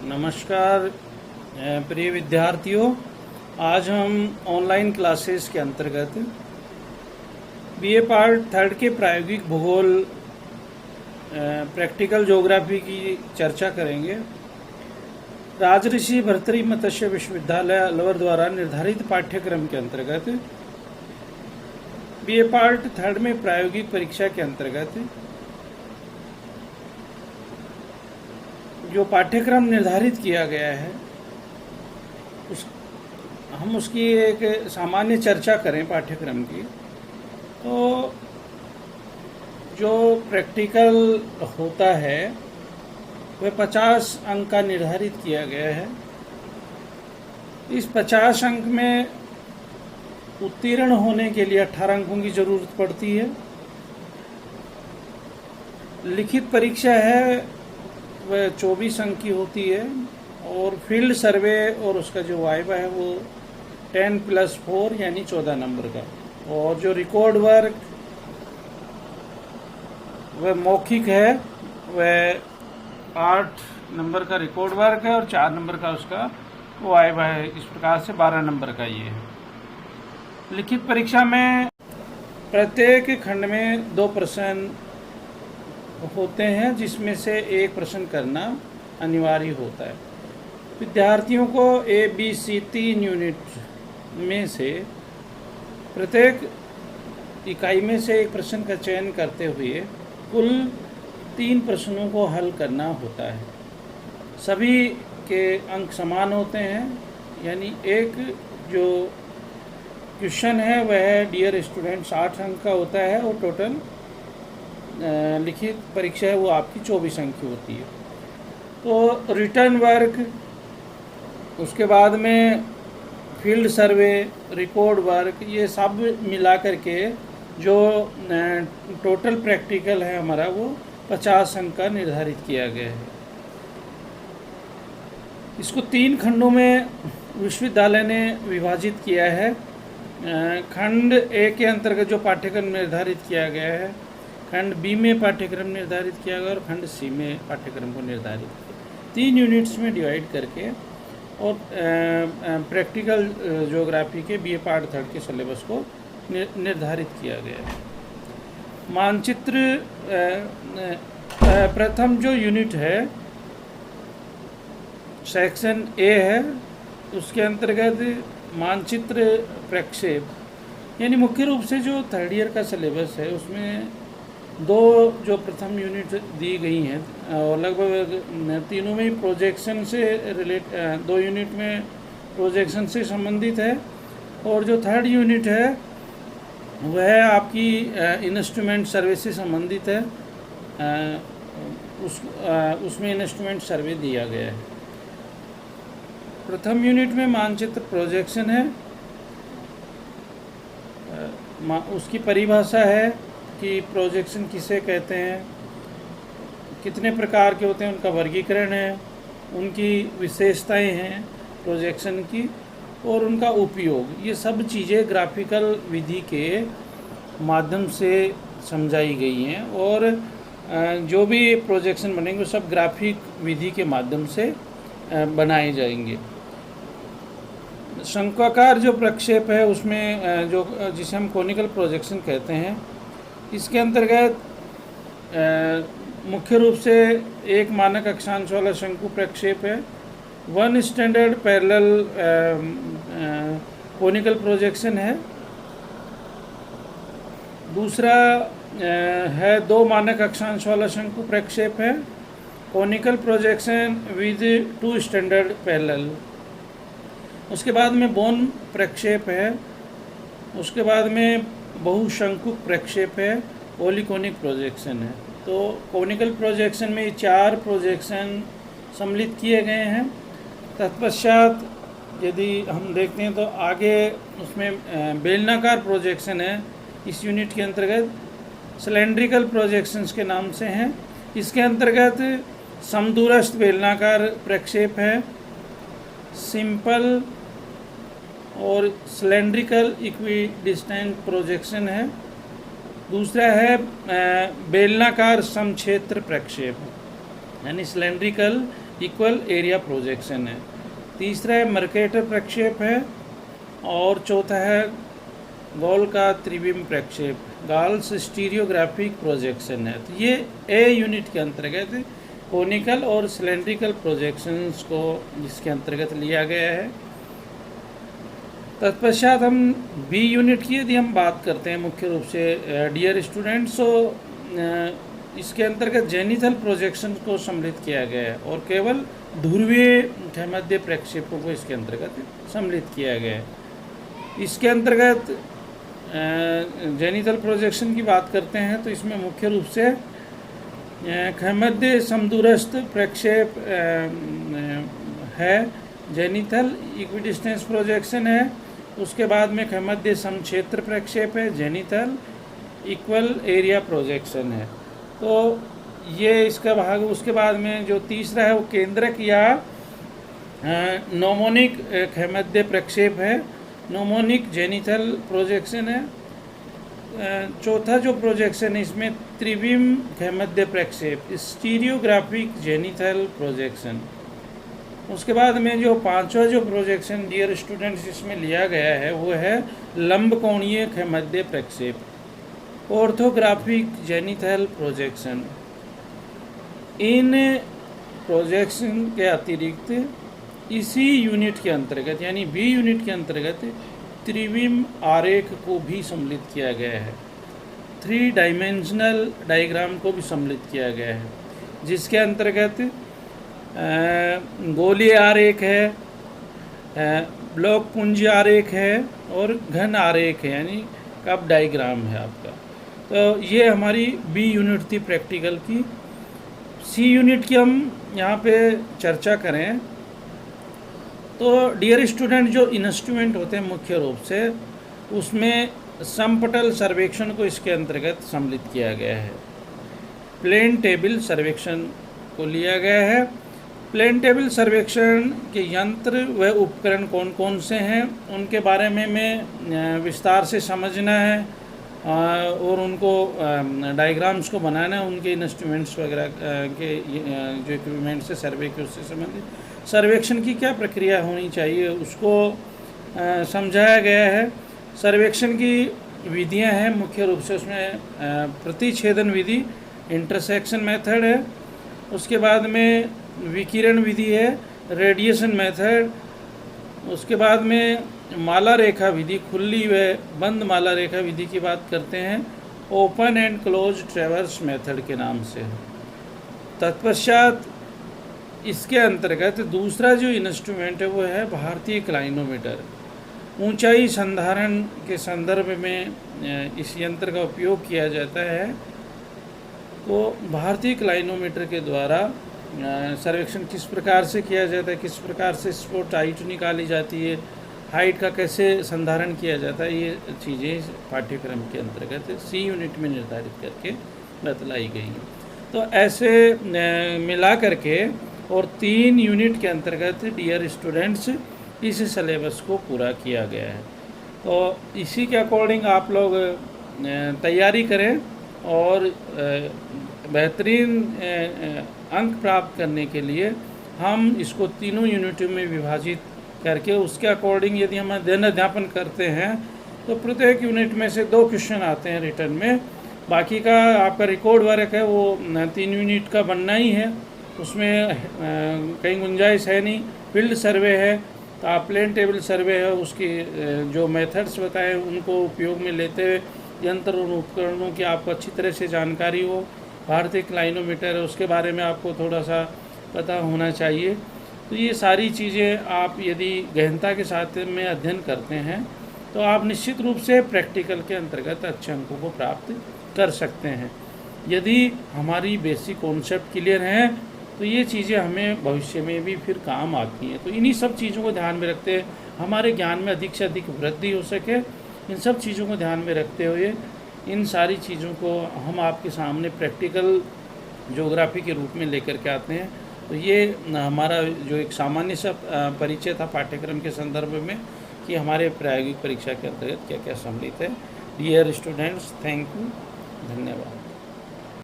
नमस्कार प्रिय विद्यार्थियों। आज हम ऑनलाइन क्लासेस के अंतर्गत बीए पार्ट थर्ड के प्रायोगिक भूगोल प्रैक्टिकल ज्योग्राफी की चर्चा करेंगे। राजऋषि भर्तृहरि मत्स्य विश्वविद्यालय अलवर द्वारा निर्धारित पाठ्यक्रम के अंतर्गत बीए पार्ट थर्ड में प्रायोगिक परीक्षा के अंतर्गत जो पाठ्यक्रम निर्धारित किया गया है हम उसकी एक सामान्य चर्चा करें पाठ्यक्रम की। तो जो प्रैक्टिकल होता है वह 50 अंक का निर्धारित किया गया है। इस 50 अंक में उत्तीर्ण होने के लिए 18 अंकों की जरूरत पड़ती है। लिखित परीक्षा है वह 24 अंक की होती है और फील्ड सर्वे और उसका जो वाइवा है वो 10+4 यानी 14 नंबर का। और जो रिकॉर्ड वर्क वह मौखिक है, वह 8 नंबर का रिकॉर्ड वर्क है और 4 नंबर का उसका वाइवा है। इस प्रकार से 12 नंबर का ये है। लिखित परीक्षा में प्रत्येक खंड में 2 प्रश्न होते हैं जिसमें से एक प्रश्न करना अनिवार्य होता है। विद्यार्थियों को ABC 3 यूनिट में से प्रत्येक इकाई में से एक प्रश्न का चयन करते हुए कुल 3 प्रश्नों को हल करना होता है। सभी के अंक समान होते हैं, यानी एक जो क्वेश्चन है वह डियर स्टूडेंट्स 8 अंक का होता है और टोटल लिखित परीक्षा है वो आपकी 24 अंक की होती है। तो रिटर्न वर्क, उसके बाद में फील्ड सर्वे, रिकॉर्ड वर्क, ये सब मिला करके जो टोटल प्रैक्टिकल है हमारा वो 50 अंक का निर्धारित किया गया है। इसको 3 खंडों में विश्वविद्यालय ने विभाजित किया है। खंड ए के अंतर्गत जो पाठ्यक्रम निर्धारित किया गया है, खंड बी में पाठ्यक्रम निर्धारित किया गया और खंड सी में पाठ्यक्रम को निर्धारित किया। 3 यूनिट्स में डिवाइड करके और प्रैक्टिकल ज्योग्राफी के बीए पार्ट थर्ड के सिलेबस को निर्धारित किया गया है। मानचित्र प्रथम जो यूनिट है सेक्शन ए है, उसके अंतर्गत मानचित्र प्रक्षेप, यानी मुख्य रूप से जो थर्ड ईयर का सिलेबस है उसमें 2 जो प्रथम यूनिट दी गई हैं और लगभग तीनों में ही प्रोजेक्शन से 2 यूनिट में प्रोजेक्शन से संबंधित है और जो थर्ड यूनिट है वह आपकी इंस्ट्रूमेंट सर्वे से संबंधित है। उसमें इंस्ट्रूमेंट सर्वे दिया गया है। प्रथम यूनिट में मानचित्र प्रोजेक्शन है। उसकी परिभाषा है कि प्रोजेक्शन किसे कहते हैं, कितने प्रकार के होते हैं, उनका वर्गीकरण है, उनकी विशेषताएं हैं प्रोजेक्शन की और उनका उपयोग। ये सब चीज़ें ग्राफिकल विधि के माध्यम से समझाई गई हैं और जो भी प्रोजेक्शन बनेंगे वो सब ग्राफिक विधि के माध्यम से बनाए जाएंगे। शंक्वाकार जो प्रक्षेप है उसमें जो जिसे हम कोनिकल प्रोजेक्शन कहते हैं, इसके अंतर्गत मुख्य रूप से एक मानक अक्षांश वाला शंकु प्रक्षेप है, 1 स्टैंडर्ड पैरेलल कोनिकल प्रोजेक्शन है। दूसरा है 2 मानक अक्षांश वाला शंकु प्रक्षेप है, conical projection with 2 standard parallel. उसके बाद में बोन प्रक्षेप है। उसके बाद में बहुशंकु प्रक्षेप है, पॉलीकोनिक प्रोजेक्शन है। तो कोनिकल प्रोजेक्शन में 4 प्रोजेक्शन सम्मिलित किए गए हैं। तत्पश्चात यदि हम देखते हैं तो आगे उसमें बेलनाकार प्रोजेक्शन है। इस यूनिट के अंतर्गत सिलेंड्रिकल प्रोजेक्शंस के नाम से हैं। इसके अंतर्गत समदूरस्थ बेलनाकार प्रक्षेप है, सिंपल और सिलेंड्रिकल इक्विडिस्टेंट प्रोजेक्शन है। दूसरा है बेलनाकार समक्षेत्र प्रक्षेप, यानी सिलेंड्रिकल इक्वल एरिया प्रोजेक्शन है। तीसरा है मर्केटर प्रक्षेप है, और चौथा है गोल का त्रिविम प्रक्षेप, गाल्स स्टीरियोग्राफिक प्रोजेक्शन है। तो ये ए यूनिट के अंतर्गत कोनिकल और सिलेंड्रिकल प्रोजेक्शंस को जिसके अंतर्गत लिया गया है। तत्पश्चात हम बी यूनिट की यदि हम बात करते हैं मुख्य रूप से डियर स्टूडेंट्स, तो इसके अंतर्गत जेनिथल प्रोजेक्शन को सम्मिलित किया गया है और केवल ध्रुवीय मध्य प्रक्षेपों को इसके अंतर्गत सम्मिलित किया गया है। इसके अंतर्गत जेनिथल प्रोजेक्शन की बात करते हैं तो इसमें मुख्य रूप से मध्य समदूरस्थ प्रक्षेप है, जेनिथल इक्विडिस्टेंस प्रोजेक्शन है। उसके बाद में मध्य समक्षेत्र प्रक्षेप है, जेनिथल इक्वल एरिया प्रोजेक्शन है। तो ये इसका भाग। उसके बाद में जो तीसरा है वो केंद्रक या नोमोनिक मध्य प्रक्षेप है, नोमोनिक जेनिथल प्रोजेक्शन है। चौथा जो प्रोजेक्शन है इसमें त्रिविम मध्य प्रक्षेप, स्टीरियोग्राफिक जेनिथल प्रोजेक्शन। उसके बाद में जो पांचवा जो प्रोजेक्शन डियर स्टूडेंट्स इसमें लिया गया है वो है लंबकोणीय मध्य प्रक्षेप, ऑर्थोग्राफिक जेनिथल प्रोजेक्शन। इन प्रोजेक्शन के अतिरिक्त इसी यूनिट के अंतर्गत यानी बी यूनिट के अंतर्गत त्रिविम आरेख को भी सम्मिलित किया गया है, 3 डायमेंशनल डायग्राम को भी सम्मिलित किया गया है, जिसके अंतर्गत गोलीय आरेख है, ब्लॉक पुंज आरेख है और घन आरेख है, यानी कप डायग्राम है आपका। तो ये हमारी बी यूनिट थी प्रैक्टिकल की। सी यूनिट की हम यहाँ पे चर्चा करें तो डियर स्टूडेंट जो इंस्ट्रूमेंट होते हैं मुख्य रूप से उसमें समपटल सर्वेक्षण को इसके अंतर्गत सम्मिलित किया गया है। प्लेन टेबल सर्वेक्षण को लिया गया है। प्लेन टेबल सर्वेक्षण के यंत्र व उपकरण कौन कौन से हैं उनके बारे में हमें विस्तार से समझना है और उनको डायग्राम्स को बनाना है, उनके इंस्ट्रूमेंट्स वगैरह के जो इक्विपमेंट से सर्वे के उससे संबंधित सर्वेक्षण की क्या प्रक्रिया होनी चाहिए उसको समझाया गया है। सर्वेक्षण की विधियां हैं मुख्य रूप से उसमें प्रतिच्छेदन विधि, इंटरसेक्शन मेथड है। उसके बाद में विकिरण विधि है, रेडिएशन मेथड। उसके बाद में माला रेखा विधि, खुली व बंद माला रेखा विधि की बात करते हैं, ओपन एंड क्लोज ट्रेवर्स मेथड के नाम से। तत्पश्चात इसके अंतर्गत दूसरा जो इंस्ट्रूमेंट है वो है भारतीय क्लाइनोमीटर। ऊंचाई संधारण के संदर्भ में इस यंत्र का उपयोग किया जाता है। तो भारतीय क्लाइनोमीटर के द्वारा सर्वेक्षण किस प्रकार से किया जाता है, किस प्रकार से स्पॉट हाइट निकाली जाती है, हाइट का कैसे संधारण किया जाता है, ये चीज़ें पाठ्यक्रम के अंतर्गत सी यूनिट में निर्धारित करके बतलाई गई हैं। तो ऐसे मिला करके और 3 यूनिट के अंतर्गत डियर स्टूडेंट्स इस सिलेबस को पूरा किया गया है। तो इसी के अकॉर्डिंग आप लोग तैयारी करें और बेहतरीन अंक प्राप्त करने के लिए हम इसको 3 यूनिटों में विभाजित करके उसके अकॉर्डिंग यदि हम अध्ययन अध्यापन करते हैं तो प्रत्येक यूनिट में से 2 क्वेश्चन आते हैं रिटर्न में। बाकी का आपका रिकॉर्ड वर्क है वो 3 यूनिट का बनना ही है, उसमें कहीं गुंजाइश है नहीं। फील्ड सर्वे है तो आप प्लेन टेबल सर्वे है उसकी जो मेथड्स बताए उनको उपयोग में लेते हुए यंत्र और उपकरणों की आपको अच्छी तरह से जानकारी हो। भारतीय क्लाइनोमीटर है उसके बारे में आपको थोड़ा सा पता होना चाहिए। तो ये सारी चीज़ें आप यदि गहनता के साथ में अध्ययन करते हैं तो आप निश्चित रूप से प्रैक्टिकल के अंतर्गत अच्छे अंकों को प्राप्त कर सकते हैं। यदि हमारी बेसिक कॉन्सेप्ट क्लियर हैं तो ये चीज़ें हमें भविष्य में भी फिर काम आती हैं। तो इन्हीं सब चीज़ों को ध्यान में रखते हमारे ज्ञान में अधिक से अधिक वृद्धि हो सके, इन सब चीज़ों को ध्यान में रखते हुए इन सारी चीज़ों को हम आपके सामने प्रैक्टिकल ज्योग्राफी के रूप में लेकर के आते हैं। तो ये हमारा जो एक सामान्य सा परिचय था पाठ्यक्रम के संदर्भ में कि हमारे प्रायोगिक परीक्षा के अंतर्गत क्या क्या सम्मिलित है। डियर स्टूडेंट्स, थैंक यू, धन्यवाद।